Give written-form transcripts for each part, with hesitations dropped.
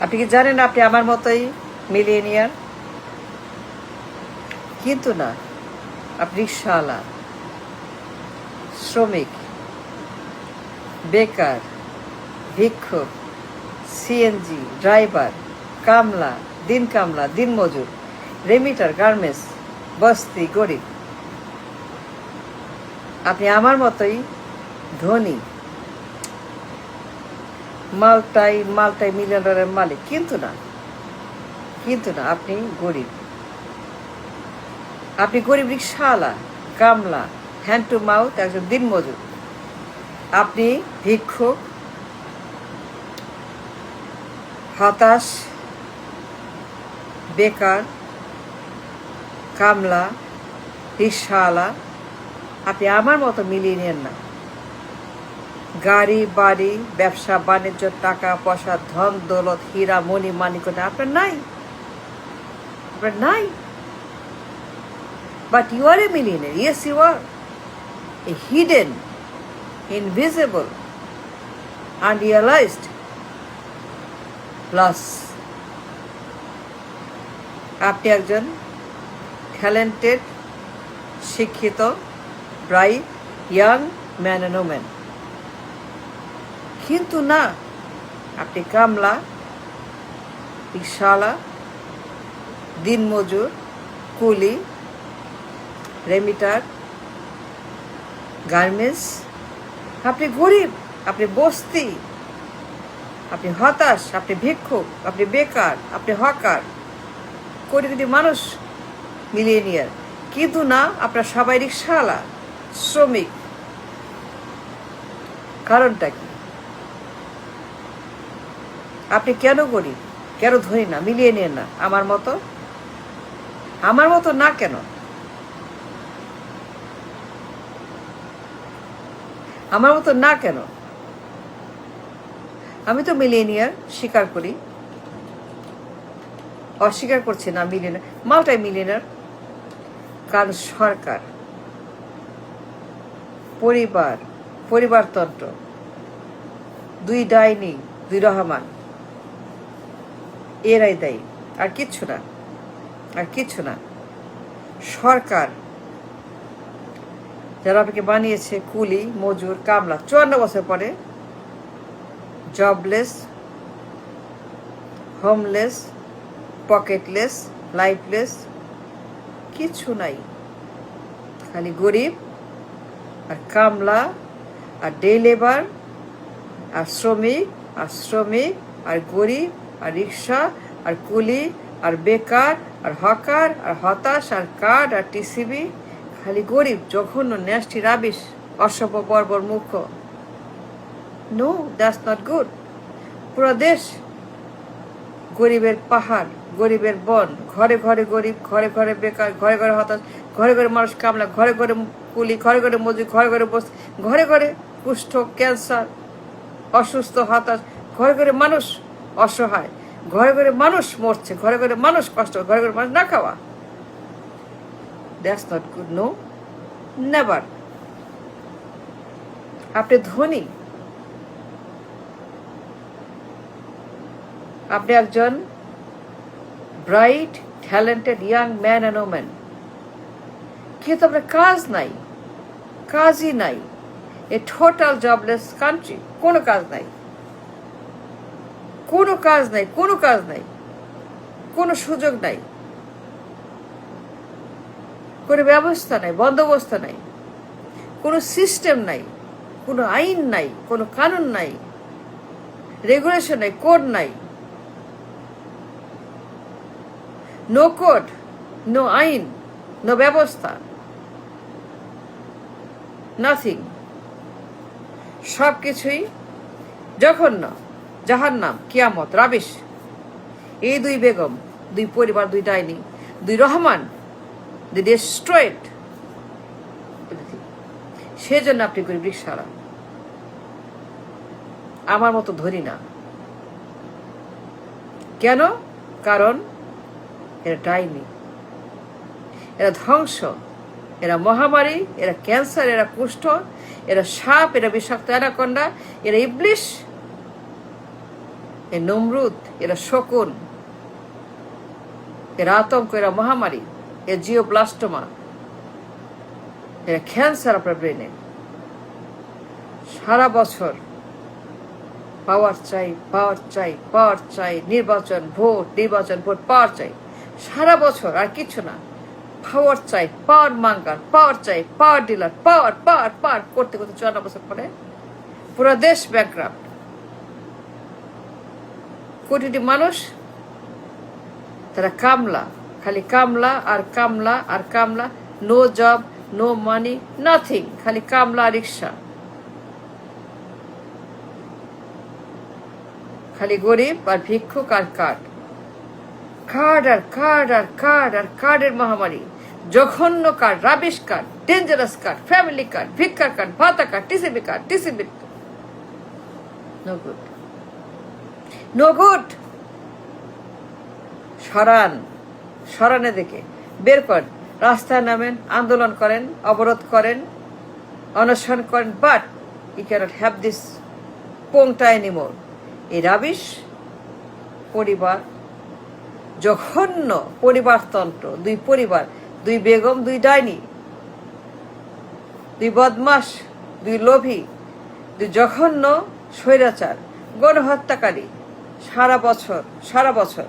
আপনি কি জানেন আপনি আমার মতোই মিলিয়নিয়ার? কিন্তু না, আপনি রিক্সাওয়ালা, শ্রমিক, বেকার, ভিক্ষুক, সিএনজি ড্রাইভার, কামলা, দিন মজুর, রেমিটার, গার্মেন্টস, বস্তি, গরিব। আপনি আমার মতোই ধনী, মাল্টাই মিলিয়ন ডলারের মালিক। কিন্তু না, আপনি গরিব। আপনি গরিব রিক্সাওয়ালা, কামলা, হ্যান্ড টু মাউথ, একজন দিনমজুর। আপনি ভিক্ষুক, হতাশ, বেকার, কামলা, রিক্সাওয়ালা। আপনি আমার মতো মিলিয়নিয়ার না। গাড়ি বাড়ি, ব্যবসা বাণিজ্য, টাকা পয়সা, ধন দৌলত, হীরা মণি মানিকতা আপনার নাই। But you are a millionaire. Yes, you are. A hidden, invisible, unrealized plus. আপনি একজন ট্যালেন্টেড, শিক্ষিত, bright, young man and woman. কিন্তু না, আপনি কামলা, রিক্সাওয়ালা, দিনমজুর, কুলি, রেমিটার, গার্মেন্টস। আপনি গরিব, আপনি বস্তি, আপনি হতাশ, আপনি ভিক্ষুক, আপনি বেকার, আপনি হকার, কোটি কোটি মানুষ মিলিয়নিয়ার। কিন্তু না, আপনার সবাই রিক্সাওয়ালা, শ্রমিক। কারণটা কি? আপনি কেন গরিব, কেন ধনী না, মিলিয়নিয়ার না আমার মতো না? কেন আমার মতো না? কেন? আমি তো মিলিয়নিয়ার, স্বীকার করি, অস্বীকার করছি না মিলিয়নিয়ার, মাল্টাই মিলিয়নিয়ার। কারণ সরকার, পরিবারতন্ত্র, দুই ডাইনি, দুই রহমান, এরাই দায়ী, আর কিচ্ছু না। সরকার যারা আপনাকে বানিয়েছে কুলি, মজুর, কামলা, 54 বছর পরে জবলেস, হোমলেস, পকেটলেস, লাইফলেস, কিছু নাই। খালি গরিব আর কামলা আর ডে লেবার আর শ্রমিক আর গরিব আর রিক্সা আর কুলি আর বেকার আর হকার আর হতাশ আর কার্ড আর টিসিবি। খালি গরিব, জঘন্য, ন্যাস্টি, রাবিশ, অসভ্য, বর্বর, মূর্খ। No, that's not good. পুরো দেশ গরিবের পাহাড়, গরিবের বন, ঘরে ঘরে গরিব, ঘরে ঘরে বেকার, ঘরে ঘরে হতাশ, ঘরে ঘরে মানুষ কামলা, ঘরে ঘরে কুলি, ঘরে ঘরে মজুর, ঘরে ঘরে বস্তি, ঘরে ঘরে কুষ্ঠ, ক্যান্সার, অসুস্থ, হতাশ, ঘরে ঘরে মানুষ অসহায়, ঘরে ঘরে মানুষ মরছে, ঘরে ঘরে মানুষ কষ্ট, ঘরে ঘরে মানুষ না খাওয়া। That's not good. No, never. আপনি ধনী, আপনি একজন bright, talented, young man and woman. কিন্তু আপনার কাজই নাই। A total jobless country. কোনো কাজ নাই, কোনো সুযোগ নাই, কোনো ব্যবস্থা নাই, বন্দোবস্ত নাই, কোনো সিস্টেম নাই, কোনো আইন নাই, কোনো কানুন নাই, রেগুলেশন নাই, কোড নাই। নো কোড, নো আইন, নো ব্যবস্থা, নাথিং। সবকিছুই জঘন্য, জাহান্নাম, কিয়ামত, রাবিশ। এই দুই বেগম, দুই পরিবার, দুই ডাইনি, দুই রহমান, দি ডিস্ট্রয়েড। সেজন্য আপনি গরিব রিক্সাওয়ালা, আমার মতো ধরি না। কেন? কারণ এরা ডাইনি, এরা ধ্বংস, এরা মহামারী, এরা ক্যান্সার, এরা কুষ্ঠ, এরা সাপ, এরা বিষাক্ত অ্যানাকোন্ডা, এরা ইবলিশ। এ নমরুদ, এরা শকুন, এরা আতঙ্ক, এরা মহামারী, এ জিওব্লাস্টোমা, এরা ক্যান্সার আপনার ব্রেনে। সারা বছর পাওয়ার চাই, পাওয়ার চাই, পাওয়ার চাই, নির্বাচন ভোট, পাওয়ার চাই সারা বছর, আর কিছু না। পাওয়ার চাই, পাওয়ার মাঙ্গার, পাওয়ার চাই, পাওয়ার ডিলার, পাওয়ার পাওয়ার পাওয়ার করতে করতে 54 বছর পরে পুরো দেশ ব্যাংক্রাফট। কোটিটি মানুষ তারা কামলা, খালি কামলা আর কামলা আর কামলা, no job, no money, nothing, খালি কামলা রিক্সা, খালি গরিব আর ভিক্ষুক আর কার্ড, কার্ড আর কার্ড আর কার্ড আর কার্ডের মহামারী, জঘন্য card, rubbish card, dangerous card, family card, ভিক্ষার কার্ড, ভাতা card, TCB card, TCB, no good, no good. সরানে দেখে বের করেন, রাস্তায় নামেন, আন্দোলন করেন, অবরোধ করেন, অনশন করেন, but you can't have this পোংটা এনিমোর। এই রাবিশ পরিবার, জঘন্য পরিবারতন্ত্র, দুই পরিবার, দুই বেগম, দুই ডাইনি, দুই বদমাস, দুই লোভী, দুই জঘন্য স্বৈরাচার, গণহত্যাকারী, সারা বছর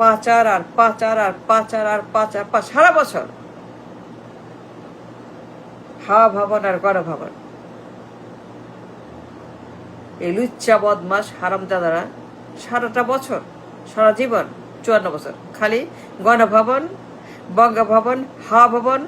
পাচার আর পাচার আর পাচার আর পাচার, সারা বছর হাওয়া ভবন আর গণভবন। এই লুচ্চা বদমাস হারামজাদারা সারাটা বছর, সারা জীবন 54 বছর খালি গণভবন, বঙ্গভবন, হাওয়া ভবন,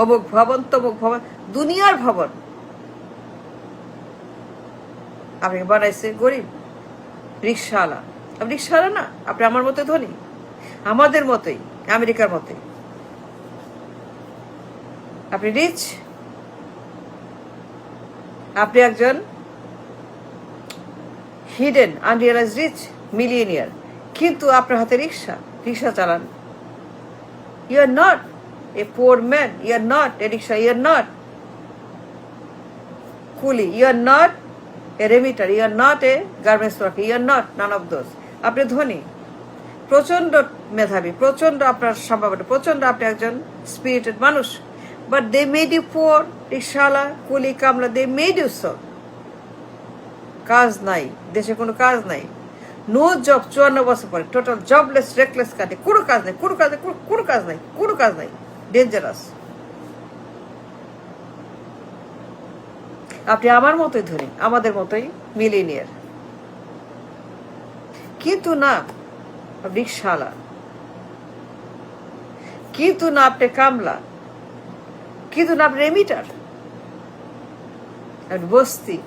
অমুক ভবন, তমুক ভবন, দুনিয়ার ভবন। আপনি বানাইছে গরিব রিক্সাওয়ালা। আপনি রিক্সাওয়ালা না, আপনি আমার মতো ধনী, আমাদের মতোই, আমেরিকার মতোই। আপনি রিচ, আপনি একজন হিডেন আনরিয়ালাইজ রিচ মিলিয়নিয়ার, কিন্তু আপনার হাতে রিক্সা চালান। You are not a poor man, you are not a rickshaw, you are not coolie, you are not a remitter, you are not a garments worker, you are not none of those. আপনি ধনী, প্রচন্ড মেধাবী, প্রচন্ড আপনার সম্ভাবনা, প্রচন্ড আপনি একজন স্পিরিটেড মানুষ, বাট দে মেড ইউ পোর, রিক্সাওয়ালা, কুলি, কামলা, দে মেড ইউ সো। কাজ নাই, দেশে কোনো কাজ নাই, নো জব, 54 বছর পরে টোটাল জবলেস, রেকলেস কাটে, কোনো কাজ নাই, ডেঞ্জারাস। আপনি আমার মতোই ধনী, আমাদের মতোই মিলিনিয়ার, কিন্তু না রিক্সাওয়ালা, কিন্তু না আপনি কামলা, কিন্তু না আপনি রেমিটার, বস্তি।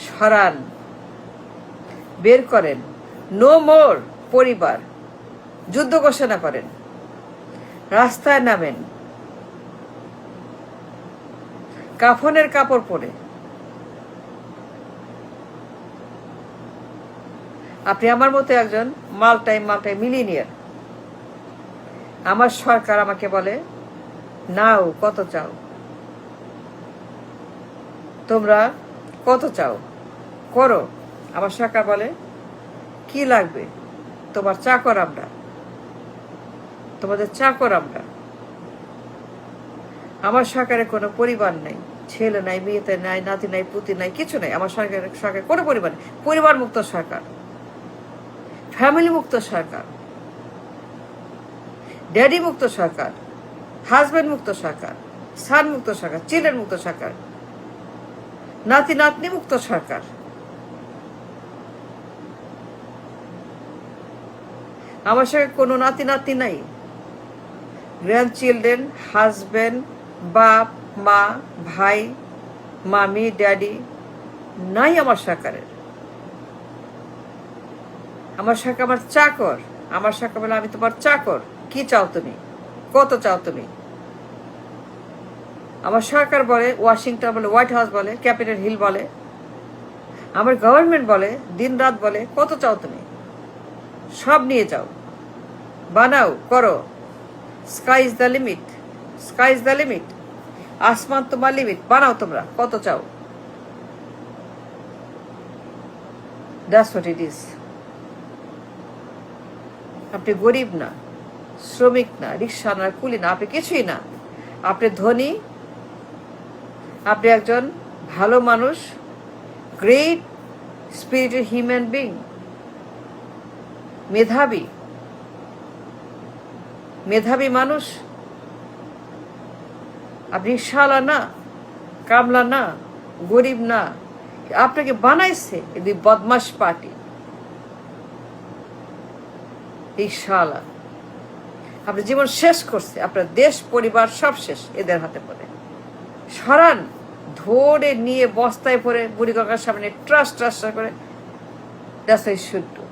সরান, বের করেন, নো মোর পরিবার, যুদ্ধ ঘোষণা করেন, রাস্তায় নামেন, কাফনের কাপড় পরে। আপনি আমার মতো একজন মাল্টাই মিলিনিয়ার। আমার সরকার আমাকে বলে, নাও কত চাও, তোমরা কত চাও করো। আমার সরকার বলে, কি লাগবে, তোমার চাকর আমরা, তোমাদের চাকর আমরা। আমার সরকারে কোনো পরিবার নাই, ছেলে নাই, মেয়েতে নাই, নাতি নাই, পুতি নাই, কিছু নাই। আমার সরকার কোনো পরিবার নেই, পরিবার মুক্ত সরকার, ফ্যামিলি মুক্ত সরকার, ড্যাডি মুক্ত সরকার, হাজবেন্ড মুক্ত সরকার, সান মুক্ত সরকার, চিলড্রেন মুক্ত সরকার, নাতি নাতনি মুক্ত সরকার। আমার সঙ্গে কোনো নাতি নাতনি নাই, গ্র্যান্ড চিলড্রেন, হাজবেন্ড, বাপ মা, ভাই, মামি, ড্যাডি নাই আমার সরকারের। আমার সরকার আমার চাকর। আমার সরকার বলে, আমি তোমার চাকর, কি চাও তুমি, কত চাও তুমি। আমার সরকার বলে, ওয়াশিংটন বলে, হোয়াইট হাউস বলে, ক্যাপিটাল হিল বলে, আমার গভর্নমেন্ট বলে, দিন রাত বলে, কত চাও তুমি, সব নিয়ে যাও, বানাও, করো। Sky is the limit, sky is the limit, আসমান তোমার লিমিট, বানাও তোমরা, কত চাও। That's what it is. আপনি গরিব না, শ্রমিক না, রিক্সা না, কুলি না, আপনি কিছুই না। আপনি ধনী, আপনি একজন ভালো মানুষ, গ্রেট স্পিরিটেড হিউম্যান বিং, মেধাবী মেধাবী মানুষ। আপনি রিক্সাওয়ালা না, কামলা না, গরিব না। আপনাকে বানাইছে এই বদমাস পার্টি, রিক্সাওয়ালা। আপনার জীবন শেষ করছে, আপনার দেশ পরিবার সব শেষ এদের হাতে পড়ে। সরান, ধরে নিয়ে বস্তায় পরে বুড়ি কাকার সামনে ট্রাস ট্রাস করে, that's what you should do.